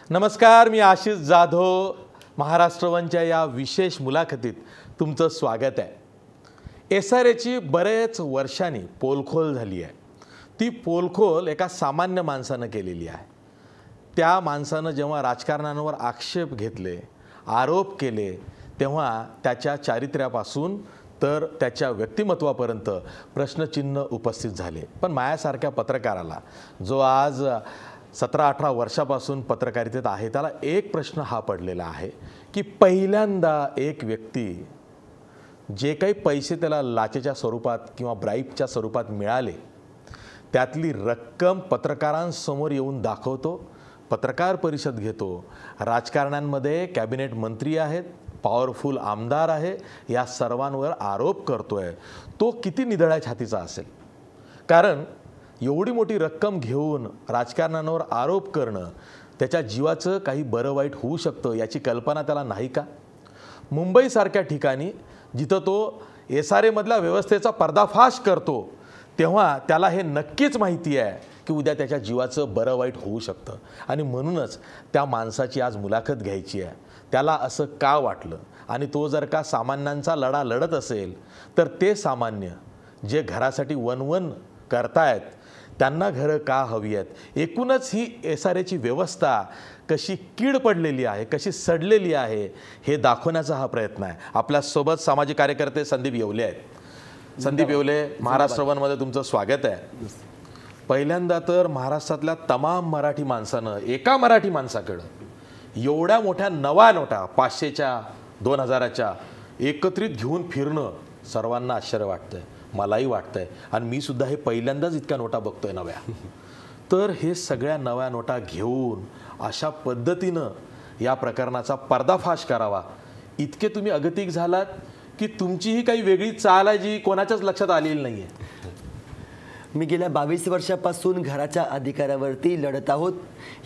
नमस्कार, मी आशिष जाधव. महाराष्ट्र वनच्या या विशेष मुलाखतीत तुमचं स्वागत आहे. SRAची बरेच वर्षांनी पोलखोल झाली आहे. ती पोलखोल एका सामान्य माणसानं केलेली आहे. त्या माणसानं जेव्हा राजकारण्यांवर आक्षेप घेतले, आरोप केले, तेव्हा त्याच्या चारित्र्यापासून तर त्याच्या व्यक्तिमत्वापर्यंत प्रश्नचिन्ह उपस्थित झाले. पण माझ्यासारख्या पत्रकाराला, जो आज 17-18 वर्षापासून पत्रकारितेत आहे, त्याला एक प्रश्न हा पडलेला आहे की पहिल्यांदा एक व्यक्ती जे काही पैसे त्याला लाचेच्या स्वरूपात किंवा ब्राईबच्या स्वरूपात मिळाले, त्यातली रक्कम पत्रकारांसमोर येऊन दाखवतो, पत्रकार परिषद घेतो. राजकारण्यांमध्ये कॅबिनेट मंत्री आहेत, पॉवरफुल आमदार आहे, या सर्वांवर आरोप करतोय. तो किती निधड्या छातीचा असेल? कारण एवढी मोठी रक्कम घेऊन राजकारण्यांवर आरोप करणं, त्याच्या जीवाचं काही बरं वाईट होऊ शकतं याची कल्पना त्याला नाही का? मुंबईसारख्या ठिकाणी जिथं तो SRA मधल्या व्यवस्थेचा पर्दाफाश करतो, तेव्हा त्याला हे नक्कीच माहिती आहे की उद्या त्याच्या जीवाचं बरं वाईट होऊ शकतं. आणि म्हणूनच त्या माणसाची आज मुलाखत घ्यायची आहे. त्याला असं का वाटलं? आणि तो जर का सामान्यांचा लढा लढत असेल, तर ते सामान्य जे घरासाठी वनवन करतायत, त्यांना घरं का हवी आहेत? एकूणच ही SRAची व्यवस्था कशी कीड पडलेली आहे, कशी सडलेली आहे, हे दाखवण्याचा हा प्रयत्न आहे. आपल्यासोबत सामाजिक कार्यकर्ते संदीप येवले आहेत. संदीप येवले, महाराष्ट्र वनमध्ये तुमचं स्वागत आहे. पहिल्यांदा तर महाराष्ट्रातल्या तमाम मराठी माणसानं एका मराठी माणसाकडं एवढ्या मोठ्या नवा नोटा 500च्या 2000च्या एकत्रित घेऊन फिरणं सर्वांना आश्चर्य वाटतंय, मलाही वाटतंय. आणि मी सुद्धा हे पहिल्यांदाच इतक्या नोटा बघतोय नव्या. तर हे सगळ्या नव्या नोटा घेऊन अशा पद्धतीनं या प्रकरणाचा पर्दाफाश करावा, इतके तुम्ही अगतिक झालात की तुमची ही काही वेगळी चाल आहे जी कोणाच्याच लक्षात आलेली नाही आहे? मी गेल्या 22 वर्षापासून घराच्या अधिकारावरती लढत आहोत.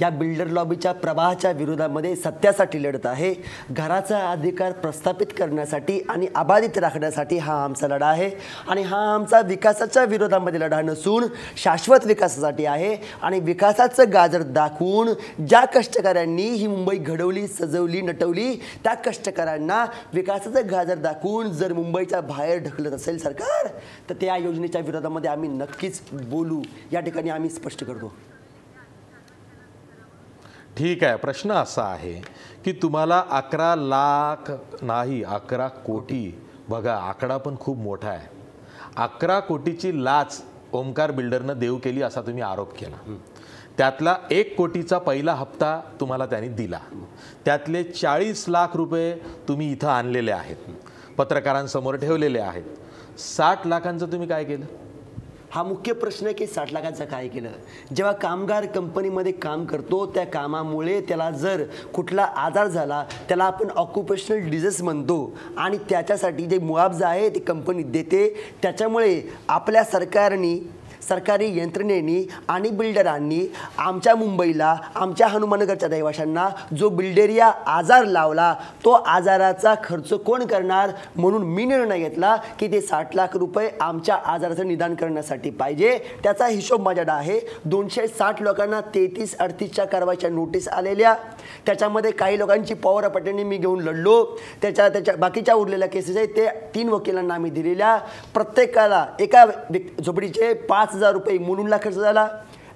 या बिल्डर लॉबीच्या प्रवाहाच्या विरोधामध्ये सत्यासाठी लढत आहे. घराचा अधिकार प्रस्थापित करण्यासाठी आणि अबाधित राखण्यासाठी हा आमचा लढा आहे. आणि हा आमचा विकासाच्या विरोधामध्ये लढा नसून शाश्वत विकासासाठी आहे. आणि विकासाचं गाजर दाखवून ज्या कष्टकऱ्यांनी ही मुंबई घडवली, सजवली, नटवली, त्या कष्टकऱ्यांना विकासाचं गाजर दाखवून जर मुंबईच्या बाहेर ढकलत असेल सरकार, तर त्या योजनेच्या विरोधामध्ये आम्ही नक्कीच बोलू. या ठिकाणी आम्ही स्पष्ट करतो. ठीक आहे. प्रश्न असा आहे की तुम्हाला 11 लाख नाही 11 कोटी, बघा आकडा पण खूप मोठा आहे, 11 कोटीची लाच ओमकार बिल्डरनं देऊ केली असा तुम्ही आरोप केला. त्यातला 1 कोटीचा पहिला हप्ता तुम्हाला त्यांनी दिला. त्यातले 40 लाख रुपये तुम्ही इथं आणलेले आहेत, पत्रकारांसमोर ठेवलेले आहेत. 60 लाखांचं तुम्ही काय केलं? हा मुख्य प्रश्न आहे की 60 लाखांचं काय केलं. जेव्हा कामगार कंपनीमध्ये काम करतो, त्या कामामुळे त्याला जर कुठला आजार झाला, त्याला आपण ऑक्युपेशनल डिझीज म्हणतो, आणि त्याच्यासाठी जे मुआवजा आहे ते कंपनी देते. त्याच्यामुळे आपल्या सरकारी यंत्रणेनी आणि बिल्डरांनी आमच्या मुंबईला, आमच्या हनुमानगरच्या रहिवाशांना जो बिल्डेरिया आजार लावला, तो आजाराचा खर्च कोण करणार? म्हणून मी निर्णय घेतला की ते 60 लाख रुपये आमच्या आजाराचं निदान करण्यासाठी पाहिजे. त्याचा हिशोब माझ्याकडे आहे. 260 लोकांना 33-38च्या कारवाईच्या नोटीस आलेल्या. त्याच्यामध्ये काही लोकांची पॉवर ऑफ अटर्नी मी घेऊन लढलो. त्याच्या बाकीच्या उरलेल्या केसेस आहेत ते 3 वकिलांना आम्ही दिलेल्या. प्रत्येकाला एका झोपडीचे 5,000 रुपये मुलुंडला खर्च झाला.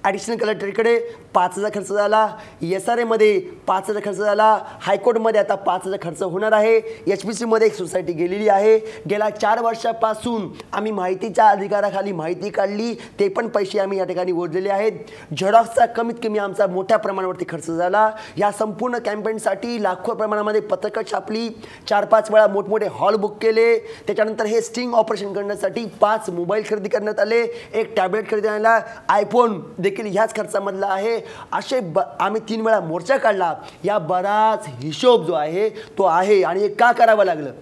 ॲडिशनल कलेक्टरकडे 5,000 खर्च झाला. SRA मध्ये 5,000 खर्च झाला. हायकोर्टमध्ये आता 5,000 खर्च होणार आहे. HPC मध्ये एक सोसायटी गेलेली आहे. गेल्या 4 वर्षापासून आम्ही माहितीच्या अधिकाराखाली माहिती काढली, ते पण पैसे आम्ही या ठिकाणी ओढलेले आहेत. झेरॉक्सचा कमीत कमी आमचा मोठ्या प्रमाणावरती खर्च झाला. या संपूर्ण कॅम्पेनसाठी लाखो प्रमाणामध्ये पत्रकं छापली, 4-5 वेळा मोठमोठे हॉल बुक केले. त्याच्यानंतर हे स्टिंग ऑपरेशन करण्यासाठी 5 मोबाईल खरेदी करण्यात आले, 1 टॅबलेट खरेदी आला, आयफोन देखील ह्याच खर्चामधला आहे. असे आम्ही 3 वेळा मोर्चा काढला. या बराच हिशोब जो आहे तो आहे. आणि हे का करावं लागलं?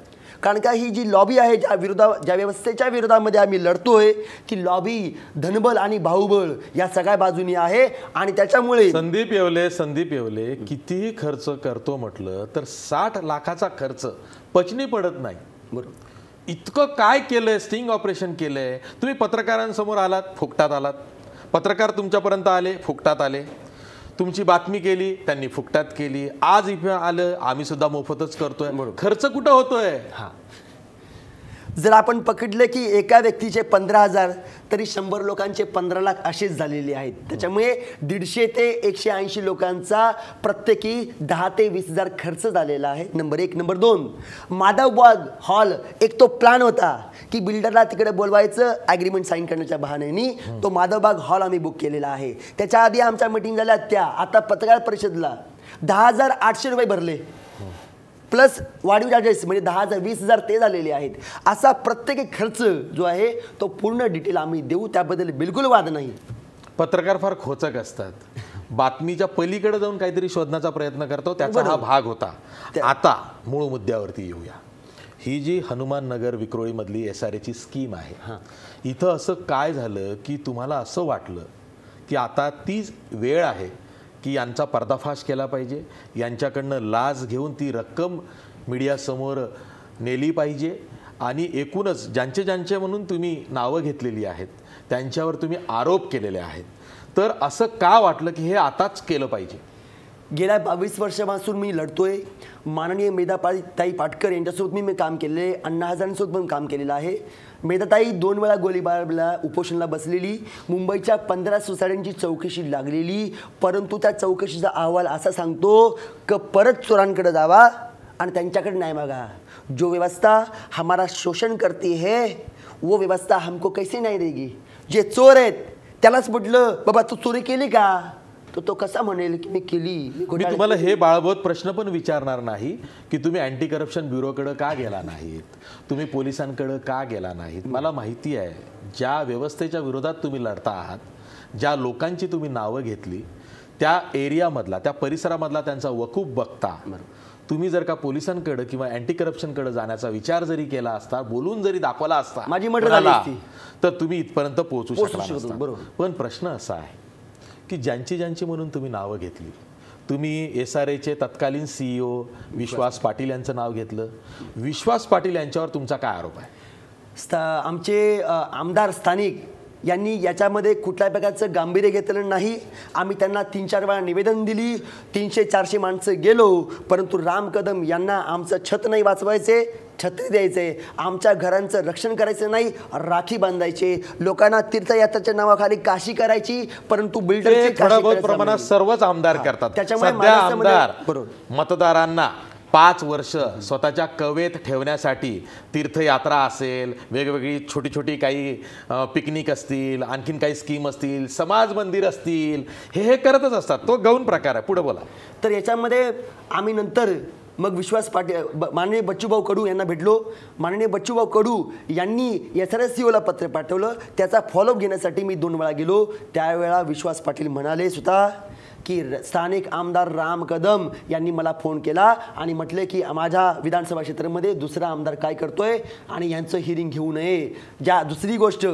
कारण का ही जी लॉबी आहे, ज्या व्यवस्थेच्या विरोधामध्ये आम्ही लढतोय, ती लॉबी धनबल आणि बाहुबळ या सगळ्या बाजूनी आहे. आणि त्याच्यामुळे संदीप येवले कितीही खर्च करतो म्हटलं तर 60 लाखाचा खर्च पचनी पडत नाही. बरोबर. इतकं काय केलंय? स्टिंग ऑपरेशन केलंय. तुम्ही पत्रकारांसमोर आलात, फुकटात आलात. पत्रकार तुमच्यापर्यंत आले, फुकटात आले. तुमची बातमी केली, त्यांनी फुकटात केली. आज इथे आलं, आम्ही सुद्धा मोफतच करतोय. खर्च कुठं होतोय? हा, जर आपण पकडले की एका व्यक्तीचे 15,000 तरी 100 लोकांचे 15 लाख असेच झालेले आहेत. त्याच्यामुळे 150 ते 180 लोकांचा प्रत्येकी 10 ते 20,000 खर्च झालेला आहे. नंबर 1. नंबर 2, माधवबाग हॉल एक तो प्लॅन होता की बिल्डरला तिकडे बोलवायचं ॲग्रीमेंट साईन करण्याच्या बहाण्याने. तो माधवबाग हॉल आम्ही बुक केलेला आहे. त्याच्या आधी आमच्या मीटिंग झाल्या त्या, आता पत्रकार परिषदला 10,800 रुपये भरले प्लस वाढीव चार्जेस म्हणजे 10,000 20,000 ते झालेले आहेत. असा प्रत्येक खर्च जो आहे तो पूर्ण डिटेल आम्ही देऊ, त्याबद्दल बिलकुल वाद नाही. पत्रकार फार खोचक असतात, बातमीच्या पलीकडे जाऊन काहीतरी शोधण्याचा प्रयत्न करतो, त्याचा हा भाग होता. आता मूळ मुद्द्यावरती येऊया. ही जी हनुमान नगर विक्रोळीमधली SRAची स्कीम आहे, इथं असं काय झालं की तुम्हाला असं वाटलं की आता तीच वेळ आहे की यांचा पर्दाफाश केला पाहिजे, यांच्याकडनं लाच घेऊन ती रक्कम मीडियासमोर नेली पाहिजे आणि एकूणच ज्यांचे म्हणून तुम्ही नावं घेतलेली आहेत त्यांच्यावर तुम्ही आरोप केलेले आहेत, तर असं का वाटलं की हे आताच केलं पाहिजे? गेल्या 22 वर्षापासून मी लढतोय. माननीय मेधाताई पाटकर यांच्यासोबत मी काम केलेलं आहे, अण्णा हजारेंसोबत पण काम केलेलं आहे. मेधाताई 2 वेळा गोळीबारला उपोषणाला बसलेली, मुंबईच्या 15 सोसायट्यांची चौकशी लागलेली, परंतु त्या चौकशीचा अहवाल असा सांगतो की परत चोरांकडे जावा आणि त्यांच्याकडे न्याय मागा. जो व्यवस्था हमारा शोषण करती है वो व्यवस्था हमको कैसे न्याय देगी? जे चोर आहेत त्यालाच म्हटलं बाबा तू चोरी केली का, तो कसा म्हणेल की मी केली? मी तुम्हाला हे बाळबोध प्रश्न पण विचारणार नाही की तुम्ही अँटी करप्शन ब्युरोकडे का गेला नाहीत, तुम्ही पोलिसांकडे का गेला नाहीत. मला माहिती आहे ज्या व्यवस्थेच्या विरोधात तुम्ही लढता आहात, ज्या लोकांची तुम्ही नावं घेतली, त्या एरियामधला त्या परिसरामधला त्यांचा वकूफ बघता तुम्ही जर का पोलिसांकडे किंवा अँटी करप्शनकडे जाण्याचा विचार जरी केला असता, बोलून जरी दाखवला असता माझी मर्जी झाली असती, तर तुम्ही इथपर्यंत पोहोचू शकला नसता. बरोबर. पण प्रश्न असा आहे की ज्यांची म्हणून तुम्ही नावं घेतली, तुम्ही SRAचे तत्कालीन CEO विश्वास पाटील यांचं नाव घेतलं. विश्वास पाटील यांच्यावर तुमचा काय आरोप आहे? आमचे आमदार स्थानिक यांनी याच्यामध्ये कुठल्याही प्रकारचं गांभीर्य घेतलेलं नाही. आम्ही त्यांना 3-4 वेळा निवेदन दिली, 300-400 माणसं गेलो, परंतु राम कदम यांना आमचं छत नाही वाचवायचे, छत्री द्यायचे, आमच्या घरांचं रक्षण करायचं नाही, राखी बांधायचे, लोकांना तीर्थयात्रेच्या नावाखाली काशी करायची, परंतु बिल्डरची थोडा बहुत प्रमाणात सर्वच आमदार करतात. सध्या आमदार मतदारांना 5 वर्ष स्वतःच्या कवेत ठेवण्यासाठी तीर्थयात्रा असेल, वेगवेगळी छोटी छोटी काही पिकनिक असतील, आणखीन काही स्कीम असतील, समाज मंदिर असतील, हे करतच असतात. तो गौण प्रकार आहे. पुढे बोला. तर याच्यामध्ये आम्ही नंतर मग विश्वास पाटील माननीय बच्चूभाऊ कडू यांना भेटलो. माननीय बच्चूभाऊ कडू यांनी SRA CEOला पत्र पाठवलं. त्याचा फॉलोअप घेण्यासाठी मी 2 वेळा गेलो. त्यावेळा विश्वास पाटील म्हणाले सुद्धा की स्थानिक आमदार राम कदम यांनी मला फोन केला आणि म्हटले की माझ्या विधानसभा क्षेत्रामध्ये दुसरा आमदार काय करतोय आणि यांचं हिअरिंग घेऊ नये. दुसरी गोष्ट,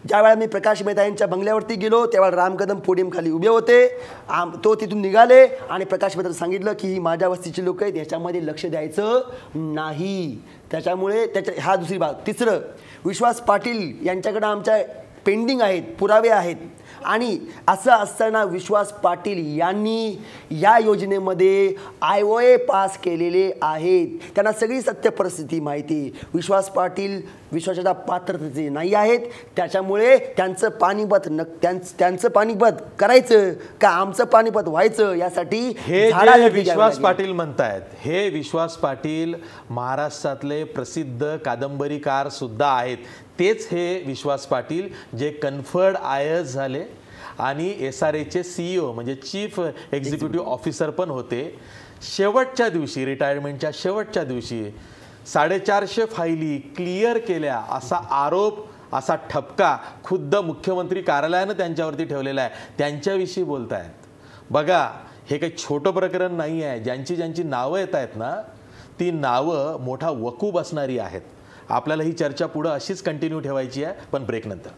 ज्यावेळा मी प्रकाश मेहता यांच्या बंगल्यावरती गेलो त्यावेळेला राम कदम पोडियम खाली उभे होते. तो तिथून निघाले आणि प्रकाश मेहता सांगितलं की ही माझ्या वस्तीची लोक आहेत, याच्यामध्ये लक्ष द्यायचं नाही. त्याच्यामुळे हा दुसरी बाब. तिसरं, विश्वास पाटील यांच्याकडे आमच्या पेंडिंग आहेत, पुरावे आहेत आणि असं असताना विश्वास पाटील यांनी या योजनेमध्ये IOA पास केलेले आहेत. त्यांना सगळी सत्य परिस्थिती माहिती. विश्वास पाटील विश्वासाच्या पात्रतेचे नाही आहेत. त्याच्यामुळे त्यांचं पानिपत करायचं का आमचं पानिपत व्हायचं यासाठी हे विश्वास पाटील म्हणतायत. हे विश्वास पाटील महाराष्ट्रातले प्रसिद्ध कादंबरीकार सुद्धा आहेत. तेच हे विश्वास पाटील जे कन्फर्ड IAS झाले आणि SRAचे CEO म्हणजे चीफ एक्झिक्युटिव्ह ऑफिसर पण होते. शेवटच्या दिवशी, रिटायरमेंटच्या शेवटच्या दिवशी 450 फायली क्लिअर केल्या असा आरोप, असा ठपका खुद्द मुख्यमंत्री कार्यालयानं त्यांच्यावरती ठेवलेला आहे. त्यांच्याविषयी बोलतायत. बघा, हे काही छोटं प्रकरण नाही आहे. ज्यांची नावं येत आहेत ना, ती नावं मोठा वकूफ असणारी आहेत. आपल्याला ही चर्चा पुढे अशीच कंटिन्यू ठेवायची आहे, पण ब्रेक नंतर.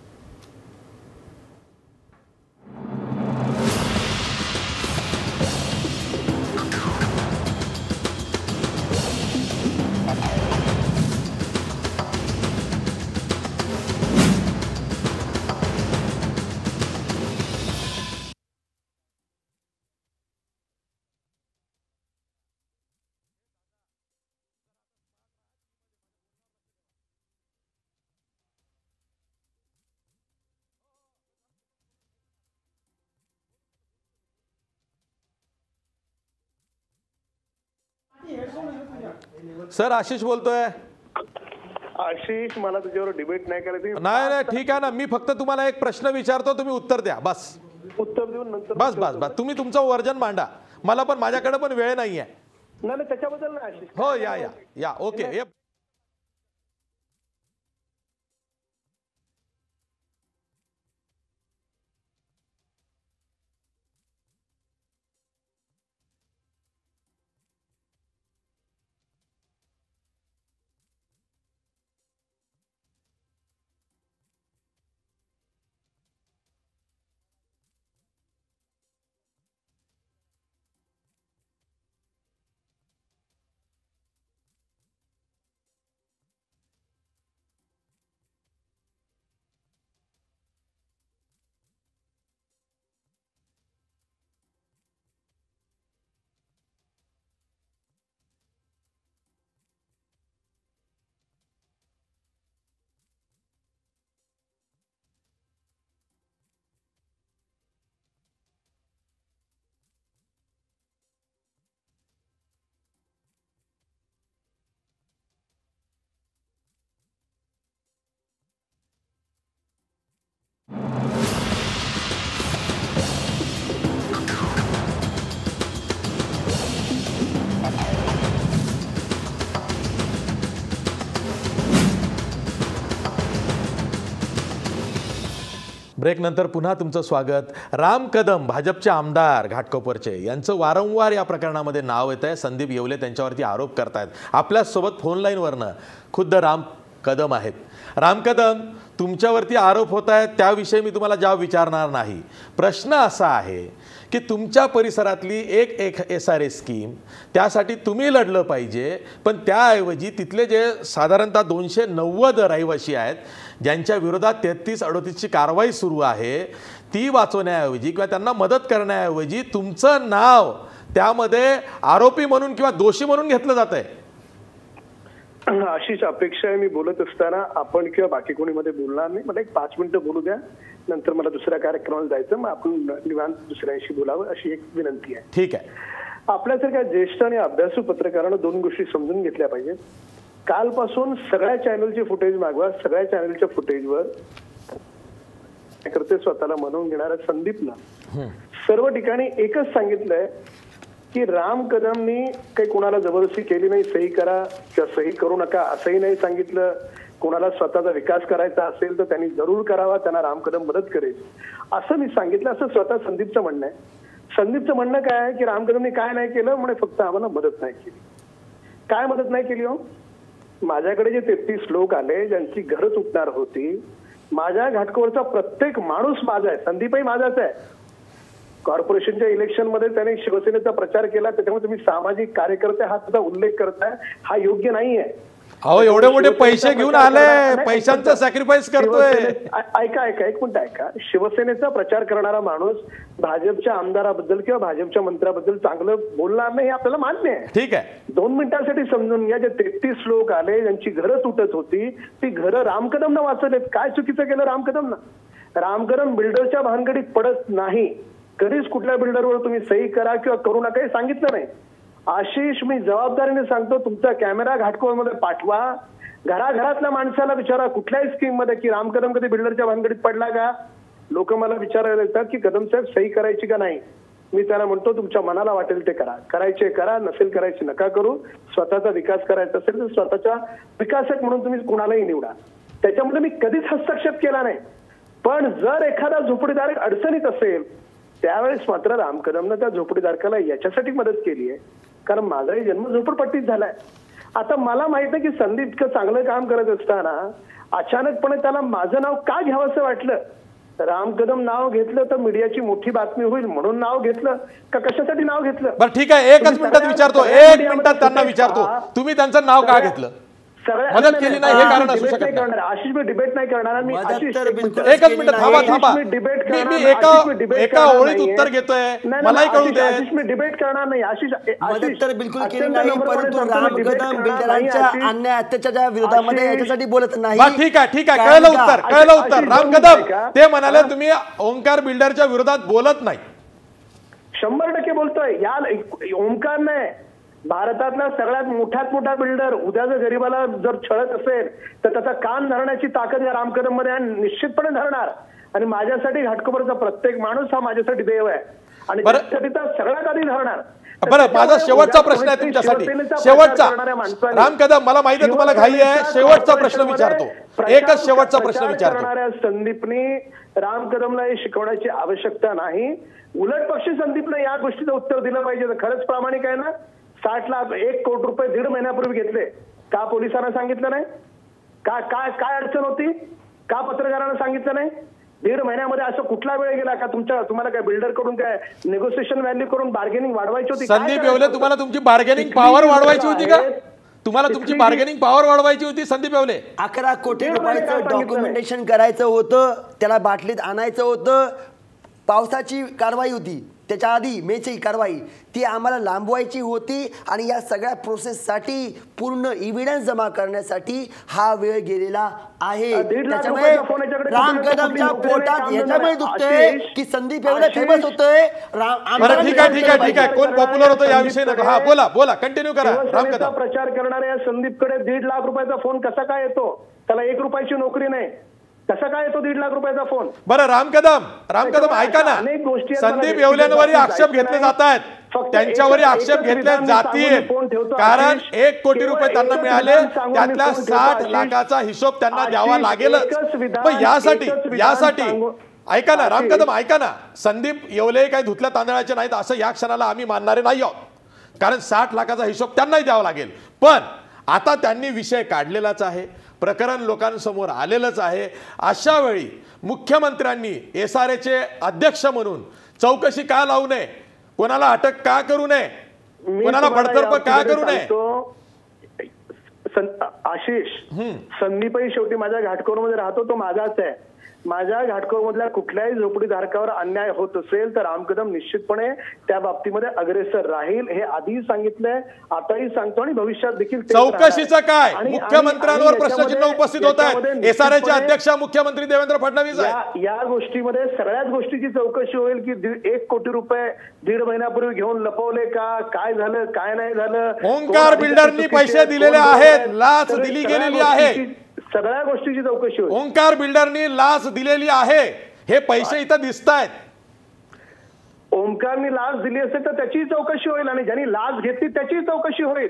सर आशिष बोलतोय. आशिष, मला तुझ्यावर डिबेट नाही करायची. नाही ठीक आहे ना, मी फक्त तुम्हाला एक प्रश्न विचारतो, तुम्ही उत्तर द्या बस. उत्तर देऊन नंतर बस बस बस तुम्ही तुमचं वर्जन मांडा. मला पण माझ्याकडे पण वेळ नाहीये. नाही त्याच्याबद्दल ना आशिष. हो या या या ओके. ब्रेक नंतर पुन्हा तुमचं स्वागत. राम कदम भाजपचे आमदार घाटकोपरचे यांचं वारंवार या प्रकरणामध्ये नाव येत आहे. संदीप येवले त्यांच्यावरती आरोप करतायत. आपल्यासोबत फोन लाईनवरनं खुद्द राम कदम आहेत. राम कदम, तुमच्यावरती आरोप होत आहेत, त्याविषयी मी तुम्हाला जाब विचारणार नाही. प्रश्न असा आहे की तुमच्या परिसरातली एक SRA स्कीम, त्यासाठी तुम्ही लढलं पाहिजे, पण त्याऐवजी तिथले जे साधारणतः 290 रहिवासी आहेत ज्यांच्या विरोधात 33-38ची कारवाई सुरू आहे, ती वाचवण्याऐवजी किंवा त्यांना मदत करण्याऐवजी तुमचं नाव त्यामध्ये आरोपी म्हणून किंवा दोषी म्हणून घेतलं जात आहे. आशिष, अपेक्षा आहे मी बोलत असताना आपण किंवा बाकी कोणी मध्ये बोलणार नाही. मला एक 5 मिनिटं बोलू द्या, नंतर मला दुसऱ्या कार्यक्रमाला जायचं, मग आपण निवांत दुसऱ्याशी बोलावं अशी एक विनंती आहे. ठीक आहे. आपल्यासारख्या ज्येष्ठ आणि अभ्यासू पत्रकारांना 2 गोष्टी समजून घेतल्या पाहिजेत. कालपासून सगळ्या चॅनलचे फुटेज मागवा. सगळ्या चॅनलच्या फुटेजवर करते स्वतःला म्हणून घेणाऱ्या संदीपनं सर्व ठिकाणी एकच सांगितलंय की राम कदमनी काही कोणाला जबरदस्ती केली नाही, सही करा किंवा सही करू नका असंही नाही सांगितलं. कोणाला स्वतःचा विकास करायचा असेल तर त्यांनी जरूर करावा, त्यांना राम कदम मदत करेल असं मी सांगितलं, असं स्वतः संदीपचं म्हणणं आहे. संदीपचं म्हणणं काय आहे की राम कदमनी काय नाही केलं, म्हणे फक्त आम्हाला मदत नाही केली. काय मदत नाही केली हो? माझ्याकडे जे 33 लोक आले ज्यांची घरं तुटणार होती, माझ्या घाटकोवरचा प्रत्येक माणूस माझा आहे, संदीपही माझाच आहे. कॉर्पोरेशनच्या इलेक्शन मध्ये त्याने शिवसेनेचा प्रचार केला, त्याच्यामुळे तुम्ही सामाजिक कार्यकर्ते हा सुद्धा उल्लेख करताय, हा योग्य नाहीये. अहो एवढे मोठे पैसे घेऊन आले, पैशांचा सॅक्रिफाईस करतोय. ऐका एक मिनिट ऐका. शिवसेनेचा प्रचार करणारा माणूस भाजपच्या आमदाराबद्दल किंवा भाजपच्या मंत्र्याबद्दल चांगलं बोलणार नाही हे आपल्याला मान्य आहे. ठीक आहे. 2 मिनिटांसाठी समजून घ्या. जे 33 लोक आले ज्यांची घरं तुटत होती, ती घरं राम कदमनं वाचवलेत. काय चुकीचं केलं राम कदमनं? राम कदम बिल्डरच्या भानगडीत पडत नाही. कधीच कुठल्या बिल्डरवर तुम्ही सही करा किंवा करू नका हे सांगितलं नाही. आशिष, मी जबाबदारीने सांगतो, तुमचा कॅमेरा घाटकोळमध्ये पाठवा. घराघरातल्या माणसाला विचारा कुठल्याही स्कीम मध्ये की राम कदम कधी बिल्डरच्या भानगडीत पडला का. लोक मला विचारायला येतात की कदम साहेब सही करायची का नाही. मी त्याला म्हणतो तुमच्या मनाला वाटेल ते करा, करायचे करा, नसेल करायचे नका करू. स्वतःचा विकास करायचा असेल तर स्वतःच्या विकासक म्हणून तुम्ही कोणालाही निवडा. त्याच्यामध्ये मी कधीच हस्तक्षेप केला नाही. पण जर एखादा झोपडीधारक अडचणीत असेल त्यावेळेस मात्र राम कदमनं त्या झोपडीधारकाला याच्यासाठी मदत केली आहे कारण माझाही जन्म झोपडपट्टीत झालाय. आता मला माहित आहे की संदीप इतकं चांगलं काम करत असताना अचानकपणे त्याला माझं नाव का घ्यावंसं वाटलं. राम कदम नाव घेतलं तर मीडियाची मोठी बातमी होईल म्हणून नाव घेतलं का कशासाठी नाव घेतलं? बरं ठीक आहे, एकच मिनिटात विचारतो, 1 मिनिटात त्यांना विचारतो, तुम्ही त्यांचं नाव का घेतलं? मदत केली नाही हे कारण असू शकत नाही. आशिष, मी डिबेट नाही करणार. मी एकच मिनिट थांबा. मी एका ओळीत उत्तर घेतोय, मलाही कळू दे. आशिष, मी डिबेट करणार नाही. आशिष, मदत तर बिलकुल केली नाही, परंतु राम कदम बिल्डरांच्या अन्याय अत्याचाराच्या विरोधामध्ये याच्यासाठी बोलत नाही. ठीक आहे, कळलं उत्तर. राम कदम ते म्हणाले तुम्ही ओंकार बिल्डरच्या विरोधात बोलत नाही. 100% बोलतोय. या ओंकार नाही, भारतातला सगळ्यात मोठ्यात मोठा बिल्डर उद्या जर गरीबाला जर छळत असेल तर त्याचा कान धरण्याची ताकद या राम कदम मध्ये निश्चितपणे धरणार. आणि माझ्यासाठी घाटकोपरचा प्रत्येक माणूस हा माझ्यासाठी देव आहे आणि त्यासाठी तर सगळ्यात आधी धरणार. बरं, माझा शेवटचा प्रश्न आहे तुमच्यासाठी, शेवटचा. राम कदम, मला माहिती आहे तुम्हाला घाई आहे, शेवटचा प्रश्न विचारतो, एकच शेवटचा प्रश्न विचारतो. संदीपनी राम कदमला हे शिकवण्याची आवश्यकता नाही. उलट पक्षी संदीपने या गोष्टीचं उत्तर दिलं पाहिजे. खरंच प्रामाणिक आहे ना, 60 लाख 1 कोटी रुपये 1.5 महिन्यापूर्वी घेतले, का पोलिसांना सांगितलं नाही? काय अडचण होती? का पत्रकारांना सांगितलं नाही? 1.5 महिन्यामध्ये असं कुठला वेळ गेला का तुम्हाला काय बिल्डर कडून काय नेगोशिएशन व्हॅल्यू करून बार्गेनिंग वाढवायची होती? संदीप येवले, तुम्हाला तुमची बार्गेनिंग पॉवर वाढवायची होती का? तुम्हाला तुमची बार्गेनिंग पॉवर वाढवायची होती संदीप येवले? 11 कोटी रुपयाचं डॉक्युमेंटेशन करायचं होतं, त्याला बाटलीत आणायचं होतं. पावसाची कारवाई होती, त्याच्या आधी मेची कारवाई, ती आम्हाला लांबवायची होती. आणि या सगळ्या प्रोसेससाठी पूर्ण इव्हिडन्स जमा करण्यासाठी हा वेळ गेलेला आहे. त्याच्यामुळे राम कदमच्या पोटात याच्यामुळे दुखतंय की संदीप येवले फेमस होतोय. ठीक आहे, कोण पॉप्युलर होतं याविषयी नका. हा, बोला, कंटिन्यू करा. राम कदम, प्रचार करणाऱ्या संदीपकडे 1.5 लाख रुपयाचा फोन कसा काय येतो? त्याला 1 रुपयाची नोकरी नाही, कसा काय येतो 1.5 लाख रुपयाचा फोन? बरं, राम कदम ऐका ना, संदीप येवल्यांवरही आक्षेप घेतले जात आहेत, त्यांच्यावरही आक्षेप घेतले जातील, कारण 1 कोटी रुपये त्यांना मिळाले, त्यातल्या 60 लाखाचा हिशोब त्यांना द्यावा लागेलच. पण यासाठी ऐका ना राम कदम, ऐका ना, संदीप येवले काही धुतल्या तांदळाचे नाहीत असं या क्षणाला आम्ही मानणारे नाही आहोत, कारण 60 लाखाचा हिशोब त्यांनाही द्यावा लागेल. पण आता त्यांनी विषय काढलेलाच आहे, प्रकरण लोकांसमोर आलेलंच आहे. अशा वेळी मुख्यमंत्र्यांनी SRAचे अध्यक्ष म्हणून चौकशी का लावू नये? कोणाला अटक का करू नये? कोणाला बडतर्फ का करू नये? आशिष, संदीपही शेवटी माझ्या घाटकोरमध्ये राहतो, तो माझाच आहे. माझ्या घाटकोरमधल्या कुठल्याही झोपडीधारकावर अन्याय होत असेल तर राम कदम निश्चितपणे त्या बाबतीमध्ये अग्रेसर राहील. हे आधीही सांगितलंय, आताही सांगतो आणि भविष्यात देखील. चौकशीचं काय? मुख्यमंत्र्यांवर प्रश्नचिन्ह उपस्थित होत आहे. SRAचे अध्यक्ष मुख्यमंत्री देवेंद्र फडणवीस आहे. या गोष्टीमध्ये सगळ्याच गोष्टीची चौकशी होईल की 1 कोटी रुपये 1.5 महिन्यापूर्वी घेऊन लपवले का, काय झालं, काय नाही झालं. ओंकार बिल्डरनी पैसे दिलेले आहेत, लाच दिली गेलेली आहे, सगळ्या गोष्टीची चौकशी होईल. ओंकार बिल्डरनी लाच दिलेली आहे, हे पैसे इथं दिसत आहेत. ओंकारनी लाच दिली असेल तर त्याची चौकशी होईल आणि ज्यांनी लाच घेतली त्याची चौकशी होईल.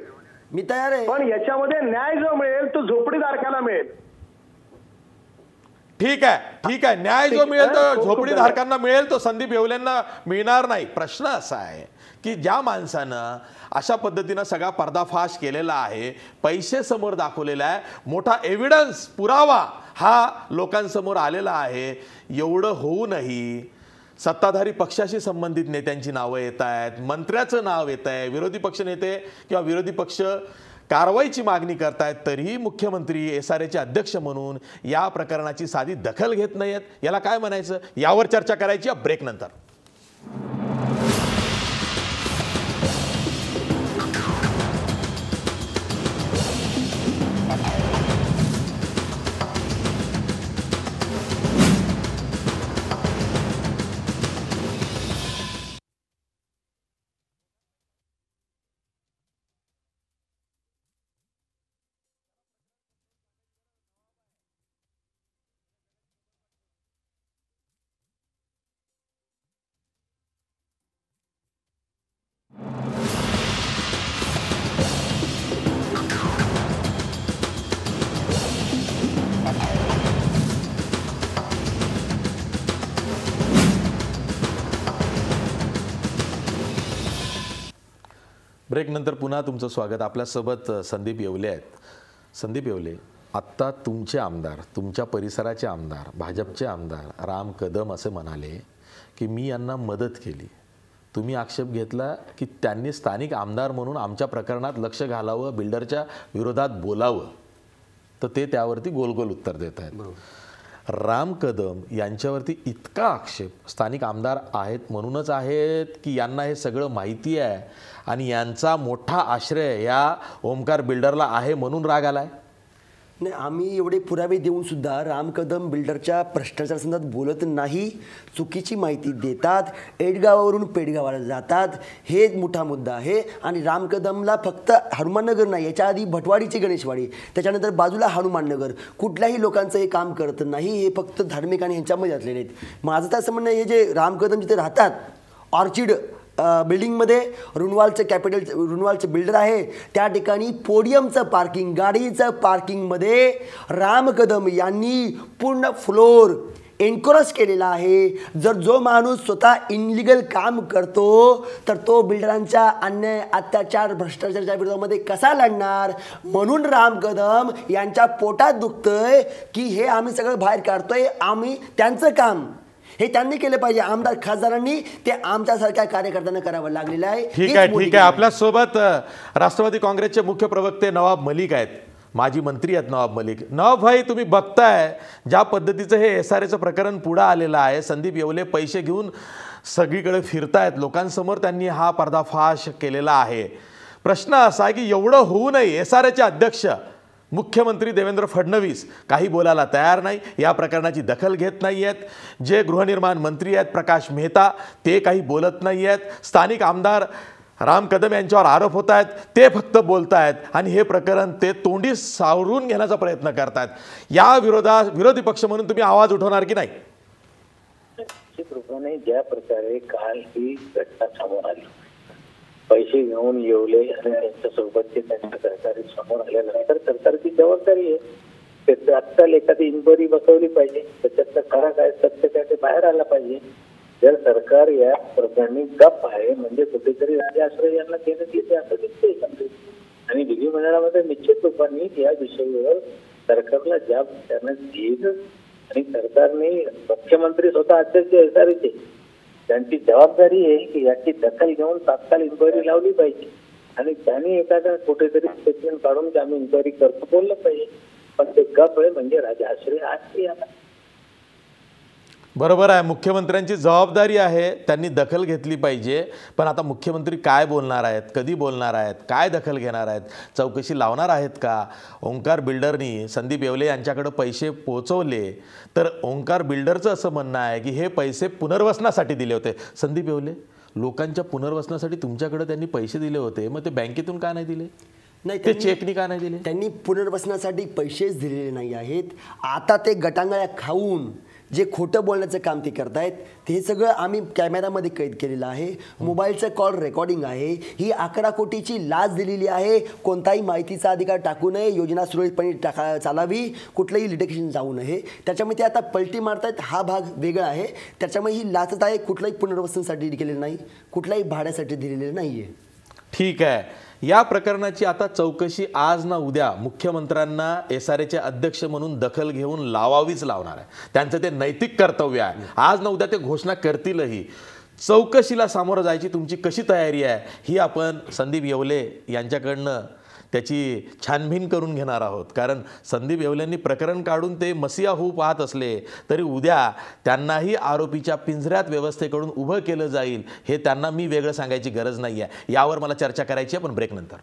मी तयार आहे. पण याच्यामध्ये न्याय जो मिळेल तो झोपडीधारकाला मिळेल. ठीक आहे, न्याय जो मिळेल तो झोपडीधारकांना मिळेल, तो संदीप येवल्यांना मिळणार नाही. प्रश्न असा आहे की ज्या माणसानं अशा पद्धतीनं सगळा पर्दाफाश केलेला आहे, पैसे समोर दाखवलेला आहे, मोठा एव्हिडन्स पुरावा हा लोकांसमोर आलेला आहे, एवढं होऊनही सत्ताधारी पक्षाशी संबंधित नेत्यांची नावं येत आहेत, मंत्र्याचं नाव येत आहे, विरोधी पक्ष नेते किंवा विरोधी पक्ष कारवाईची मागणी करतायत, तरीही मुख्यमंत्री SRAचे अध्यक्ष म्हणून या प्रकरणाची साधी दखल घेत नाहीत. याला काय म्हणायचं? यावर चर्चा करायची ब्रेक नंतर. ब्रेक नंतर पुन्हा तुमचं स्वागत. आपल्यासोबत संदीप येवले आहेत. संदीप येवले, आत्ता तुमचे आमदार, तुमच्या परिसराचे आमदार, भाजपचे आमदार राम कदम असे म्हणाले की मी यांना मदत केली. तुम्ही आक्षेप घेतला की त्यांनी स्थानिक आमदार म्हणून आमच्या प्रकरणात लक्ष घालावं, बिल्डरच्या विरोधात बोलावं, तर ते त्यावरती गोलगोल उत्तर देत आहेत. राम कदम यांच्यावरती इतका आक्षेप स्थानिक आमदार आहेत म्हणूनच आहेत की यांना हे सगळं माहिती आहे आणि यांचा मोठा आश्रय या ओंकार बिल्डरला आहे म्हणून राग आलाय? नाही, आम्ही एवढे पुरावे देऊन सुद्धा राम कदम बिल्डरच्या भ्रष्टाचार संदर्भात बोलत नाही, चुकीची माहिती देतात, एडगावावरून पेडगावाला जातात, हे मोठा मुद्दा आहे. आणि राम कदमला फक्त हनुमाननगर नाही, याच्या आधी भटवाडीची गणेशवाडी, त्याच्यानंतर बाजूला हनुमाननगर, कुठल्याही लोकांचं हे काम करत नाही, हे फक्त धार्मिक आणि ह्यांच्यामध्ये असलेले आहेत. माझं तर असं म्हणणं, हे जे राम कदम जिथे राहतात ऑर्चिड बिल्डिंगमध्ये, रुणवालचं बिल्डर आहे, त्या ठिकाणी पोडियमचं पार्किंग, गाडीचं पार्किंगमध्ये राम कदम यांनी पूर्ण फ्लोर एन्करेज केलेला आहे. जर जो माणूस स्वतः इनलिगल काम करतो तर तो बिल्डरांच्या अन्याय, अत्याचार, भ्रष्टाचाराच्या विरोधामध्ये कसा लढणार? म्हणून राम कदम यांच्या पोटात दुखतंय की हे आम्ही सगळं बाहेर काढतोय, आम्ही त्यांचं काम हे त्यांनी केलं पाहिजे. आमदार खासदारांनी ते आमच्यासारख्या कार्यकर्त्यांना करावं लागलेलं आहे. ठीक आहे. आपल्यासोबत राष्ट्रवादी काँग्रेसचे मुख्य प्रवक्ते नवाब मलिक आहेत, माजी मंत्री आहेत नवाब मलिक. नवाब भाई, तुम्ही बघताय ज्या पद्धतीचं हे SRAचं प्रकरण पुढं आलेलं आहे, संदीप येवले पैसे घेऊन सगळीकडे फिरतायत, लोकांसमोर त्यांनी हा पर्दाफाश केलेला आहे. प्रश्न असा आहे की एवढं होऊ नये, SRAचे अध्यक्ष मुख्यमंत्री देवेंद्र फडणवीस काही बोलायला तयार नाही, या प्रकरणाची दखल घेत नाही आहेत. जे गृहनिर्माण मंत्री आहेत प्रकाश मेहता, ते काही बोलत नाही आहेत. स्थानिक आमदार राम कदम यांच्यावर आरोप होत आहेत, ते फक्त बोलत आहेत आणि हे प्रकरण ते तोंडी सावरून घेण्याचा प्रयत्न करतात. या विरोधात विरोधी पक्ष म्हणून तुम्ही आवाज उठवणार की नाही? निश्चित रूपाने ज्या प्रकारे काल ही घटना समोर आली, पैसे घेऊन येवले आणि त्यांच्यासोबतचे त्यांच्या सरकारी समोर आल्यानंतर सरकारची जबाबदारी आहे, तात्काळ एखादी इन्क्वायरी बसवली पाहिजे, त्याच्यातलं खरं काय सत्य काय ते बाहेर आलं पाहिजे. जर सरकार या प्रकरणी गप्प आहे म्हणजे कुठेतरी राज्य आश्रय यांना देण्यात येते असं दिसते. आणि विधिमंडळामध्ये निश्चित रूपाने या विषयावर सरकारला जाब करण्यात येईल. आणि सरकारने, मुख्यमंत्री स्वतः अध्यक्ष SRAचे, त्यांची जबाबदारी आहे की याची दखल घेऊन तात्काळ इन्क्वायरी लावली पाहिजे आणि त्यांनी एखादा कुठेतरी स्टेटमेंट काढून की आम्ही इन्क्वायरी करतो बोललं पाहिजे. पण ते गप आहे म्हणजे राज्य आश्रय आज बरोबर आहे, मुख्यमंत्र्यांची जबाबदारी आहे, त्यांनी दखल घेतली पाहिजे. पण आता मुख्यमंत्री काय बोलणार आहेत, कधी बोलणार आहेत, काय दखल घेणार आहेत, चौकशी लावणार आहेत का? ओंकार बिल्डरनी संदीप येवले यांच्याकडे पैसे पोचवले तर ओंकार बिल्डरचं असं म्हणणं आहे की हे पैसे पुनर्वसनासाठी दिले होते. संदीप येवले, लोकांच्या पुनर्वसनासाठी तुमच्याकडे त्यांनी पैसे दिले होते, मग ते बँकेतून का नाही दिले? नाही, ते चेकनी का नाही दिले? त्यांनी पुनर्वसनासाठी पैसेच दिलेले नाही आहेत. आता ते गटांगळ्या खाऊन जे खोटं बोलण्याचं काम ते करतायत, ते सगळं आम्ही कॅमेरामध्ये कैद केलेलं आहे. मोबाईलचं कॉल रेकॉर्डिंग आहे. ही 11 कोटीची लाच दिलेली आहे. कोणताही माहितीचा अधिकार टाकू नये, योजना सुरळीतपणे चालावी, कुठलंही लिटिगेशन जाऊ नये. त्याच्यामुळे ते आता पलटी मारतायत. हा भाग वेगळा आहे. त्याच्यामुळे ही लाचच आहे. कुठल्याही पुनर्वसनासाठी केलेलं नाही, कुठल्याही भाड्यासाठी दिलेलं नाही आहे. ठीक आहे. या प्रकरणाची आता चौकशी आज ना उद्या मुख्यमंत्र्यांना SRAचे अध्यक्ष म्हणून दखल घेऊन लावावीच लावणार आहे. त्यांचं ते नैतिक कर्तव्य आहे. आज ना उद्या ते घोषणा करतीलही. चौकशीला सामोरं जायची तुमची कशी तयारी आहे ही आपण संदीप येवले यांच्याकडनं त्याची छानबीन करून घेणार आहोत. कारण संदीप येवलेंनी प्रकरण काढून ते मसिया होऊ पाहत असले तरी उद्या त्यांनाही आरोपीच्या पिंजऱ्यात व्यवस्थेकडून उभं केलं जाईल हे त्यांना मी वेगळं सांगायची गरज नाही आहे. यावर मला चर्चा करायची आहे, पण ब्रेकनंतर.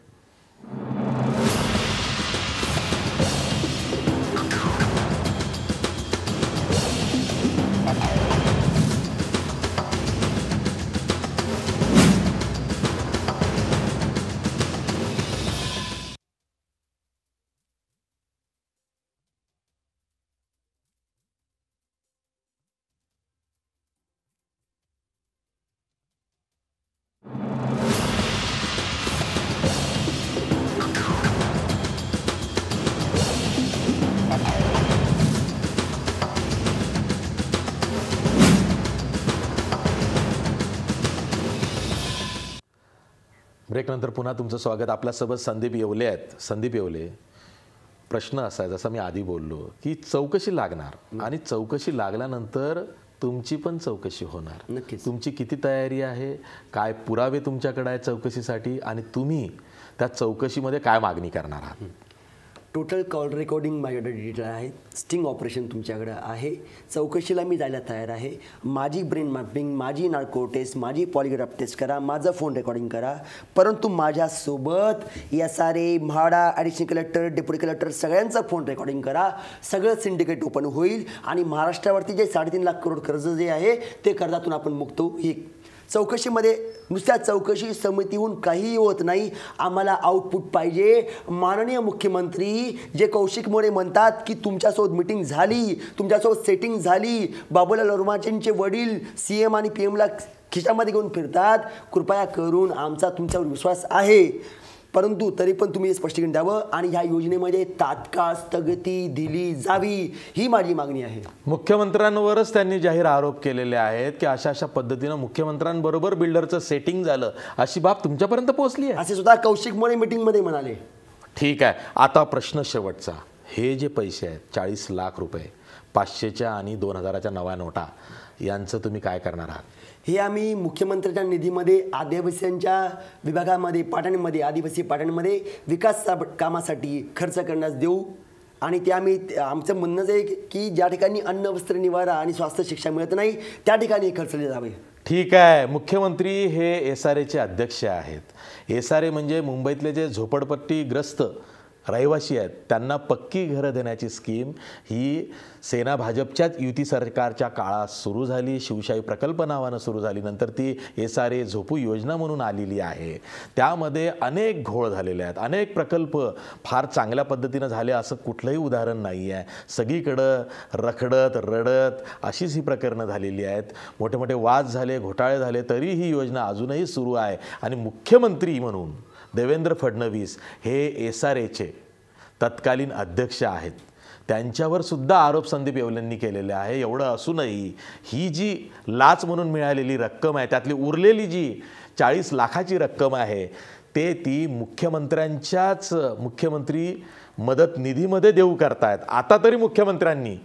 ब्रेकनंतर पुन्हा तुमचं स्वागत. आपल्यासोबत संदीप येवले आहेत. संदीप येवले, प्रश्न असा आहे, जसं मी आधी बोललो की चौकशी लागणार आणि चौकशी लागल्यानंतर तुमची पण चौकशी होणार. नक्कीच. तुमची किती तयारी आहे, काय पुरावे तुमच्याकडे आहे चौकशीसाठी आणि तुम्ही त्या चौकशीमध्ये काय मागणी करणार आहात? टोटल कॉल रेकॉर्डिंग माझ्याकडे डिटेल आहे. स्टिंग ऑपरेशन तुमच्याकडे आहे. चौकशीला मी जायला तयार आहे. माझी ब्रेन मॅपिंग, माझी नार्को टेस्ट, माझी पॉलिग्राफ टेस्ट करा, माझं फोन रेकॉर्डिंग करा. परंतु माझ्यासोबत SRA, MHADA, additional collector, deputy collector सगळ्यांचं फोन रेकॉर्डिंग करा. सगळं सिंडिकेट ओपन होईल आणि महाराष्ट्रावरती जे 3.5 लाख करोड कर्ज जे आहे ते कर्जातून आपण मुक्त होऊ. चौकशीमध्ये नुसत्या चौकशी समितीहून काही होत नाही. आम्हाला आउटपुट पाहिजे. माननीय मुख्यमंत्री जे कौशिक मोरे म्हणतात की तुमच्यासोबत मिटिंग झाली, तुमच्यासोबत सेटिंग झाली, बाबूलाल वर्माजींचे वडील CM आणि PMला खिशामध्ये घेऊन फिरतात, कृपया करून आमचा तुमच्यावर विश्वास आहे, परंतु तरी पण तुम्ही स्पष्टीकरण द्यावं आणि ह्या योजनेमध्ये तात्काळ स्थगिती दिली जावी, ही माझी मागणी आहे. मुख्यमंत्र्यांवरच त्यांनी जाहीर आरोप केलेले आहेत की अशा पद्धतीनं मुख्यमंत्र्यांबरोबर बिल्डरचं सेटिंग झालं, अशी बाब तुमच्यापर्यंत पोहोचली आहे असे सुद्धा कौशिक मोरे मीटिंगमध्ये म्हणाले. ठीक आहे. आता प्रश्न शेवटचा. हे जे पैसे आहेत 40 लाख रुपये, 500च्या आणि 2000च्या नव्या नोटा, यांचं तुम्ही काय करणार आहात? हे आम्ही मुख्यमंत्र्यांच्या निधीमध्ये आदिवासींच्या विभागामध्ये, पाटणमध्ये, आदिवासी पाटणमध्ये विकास कामासाठी खर्च करण्यास देऊ. आणि ते आमचं म्हणणंच आहे की ज्या ठिकाणी अन्न, वस्त्र, निवारा आणि स्वास्थ्य शिक्षा मिळत नाही त्या ठिकाणी खर्चले जावे. ठीक आहे. मुख्यमंत्री हे SRAचे अध्यक्ष आहेत. SRA म्हणजे मुंबईतले जे झोपडपट्टीग्रस्त रहिवासी आहेत त्यांना पक्की घरं देण्याची स्कीम ही सेना भाजपच्याच युती सरकारच्या काळात सुरू झाली. शिवशाही प्रकल्प नावानं सुरू झाली. नंतर ती SRA झोपू योजना म्हणून आलेली आहे. त्यामध्ये अनेक घोळ झालेले आहेत. अनेक प्रकल्प फार चांगल्या पद्धतीनं झाले असं कुठलंही उदाहरण नाही आहे. सगळीकडं रखडत रडत अशीच ही प्रकरणं झालेली आहेत. मोठे मोठे वाद झाले, घोटाळे झाले, तरी ही योजना अजूनही सुरू आहे. आणि मुख्यमंत्री म्हणून देवेंद्र फडणवीस हे SRAचे तत्कालीन अध्यक्ष आहेत. त्यांच्यावर सुद्धा आरोप संदीप येवलेंनी केलेले आहे. एवढं असूनही ही जी लाच म्हणून मिळालेली रक्कम आहे, त्यातली उरलेली जी 40 लाखाची रक्कम आहे, ती मुख्यमंत्री मदत निधीमध्ये देऊ करतायत. आता तरी मुख्यमंत्र्यांनी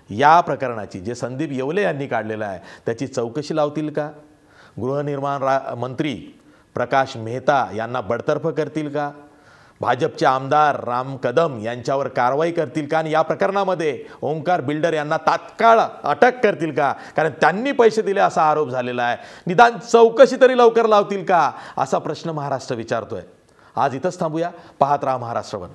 या प्रकरणाची, जे संदीप येवले यांनी काढलेलं आहे, त्याची चौकशी लावतील का? गृहनिर्माण मंत्री प्रकाश मेहता यांना बडतर्फ करतील का? भाजपचे आमदार राम कदम यांच्यावर कारवाई करतील का? आणि या प्रकरणामध्ये ओंकार बिल्डर यांना तात्काळ अटक करतील का? कारण त्यांनी पैसे दिले असा आरोप झालेला आहे. निदान चौकशी तरी लवकर लावतील का, असा प्रश्न महाराष्ट्र विचारतोय. आज इथंच थांबूया. पाहत राहा महाराष्ट्र वन.